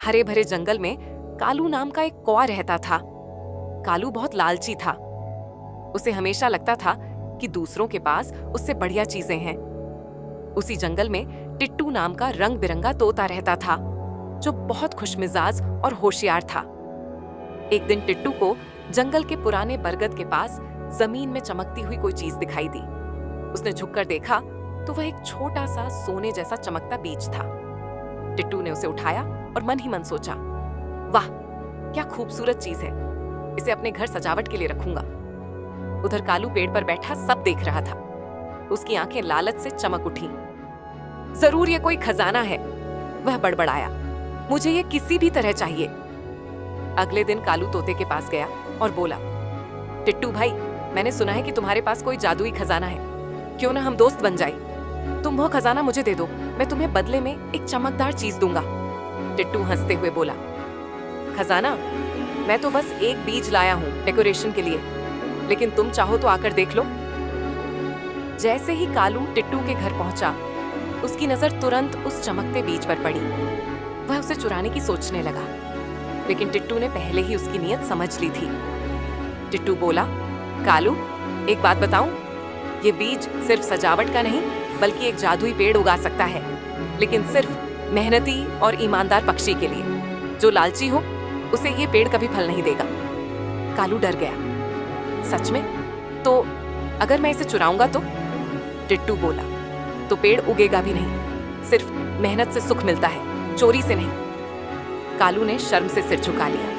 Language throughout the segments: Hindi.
हरे भरे जंगल में कालू नाम का एक कौवा रहता था। कालू बहुत लालची था। उसे हमेशा लगता था कि दूसरों के पास उससे बढ़िया चीजें हैं। उसी जंगल में टिट्टू नाम का रंग बिरंगा तोता रहता था, जो बहुत खुशमिजाज और होशियार था। एक दिन टिट्टू को जंगल के पुराने बरगद के पास जमीन में चमकती हुई कोई चीज दिखाई दी। उसने झुककर देखा तो वह एक छोटा सा सोने जैसा चमकता बीज था। टिट्टू ने उसे उठाया और मन ही मन सोचा, वाह क्या खूबसूरत चीज है, इसे अपने घर सजावट के लिए रखूंगा। उधर कालू पेड़ पर बैठा सब देख रहा था। उसकी आंखें लालच से चमक उठी। जरूर ये कोई खजाना है, वह बड़बड़ाया, मुझे ये किसी भी तरह चाहिए। अगले दिन कालू तोते के पास गया और बोला, टिट्टू भाई, मैंने सुना है कि तुम्हारे पास कोई जादुई खजाना है, क्यों ना हम दोस्त बन जाए। तुम वो खजाना मुझे दे दो, मैं तुम्हें बदले में एक चमकदार चीज दूंगा। टिट्टू हंसते हुए बोला, खजाना? मैं तो बस एक बीज लाया हूं डेकोरेशन के लिए, लेकिन तुम चाहो तो आकर देख लो। जैसे ही कालू टिट्टू के घर पहुंचा, उसकी नजर तुरंत उस चमकते बीज पर पड़ी। वह उसे चुराने की सोचने लगा, लेकिन टिट्टू ने पहले ही उसकी नीयत समझ ली थी। टिट्टू बोला, कालू एक बात बताऊं, ये बीज सिर्फ सजावट का नहीं बल्कि एक जादुई पेड़ उगा सकता है, लेकिन सिर्फ मेहनती और ईमानदार पक्षी के लिए। जो लालची हो उसे ये पेड़ कभी फल नहीं देगा। कालू डर गया, सच में? तो अगर मैं इसे चुराऊंगा तो? टिट्टू बोला, तो पेड़ उगेगा भी नहीं। सिर्फ मेहनत से सुख मिलता है, चोरी से नहीं। कालू ने शर्म से सिर झुका लिया।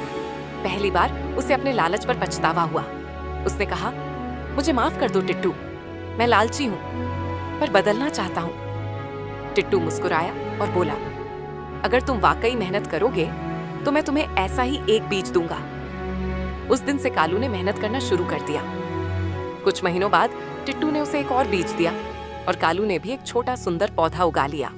पहली बार उसे अपने लालच पर पछतावा हुआ। उसने कहा, मुझे माफ कर दो टिट्टू, मैं लालची हूं पर बदलना चाहता हूं। टिट्टू मुस्कुराया और बोला, अगर तुम वाकई मेहनत करोगे तो मैं तुम्हें ऐसा ही एक बीज दूंगा। उस दिन से कालू ने मेहनत करना शुरू कर दिया। कुछ महीनों बाद टिट्टू ने उसे एक और बीज दिया और कालू ने भी एक छोटा सुंदर पौधा उगा लिया।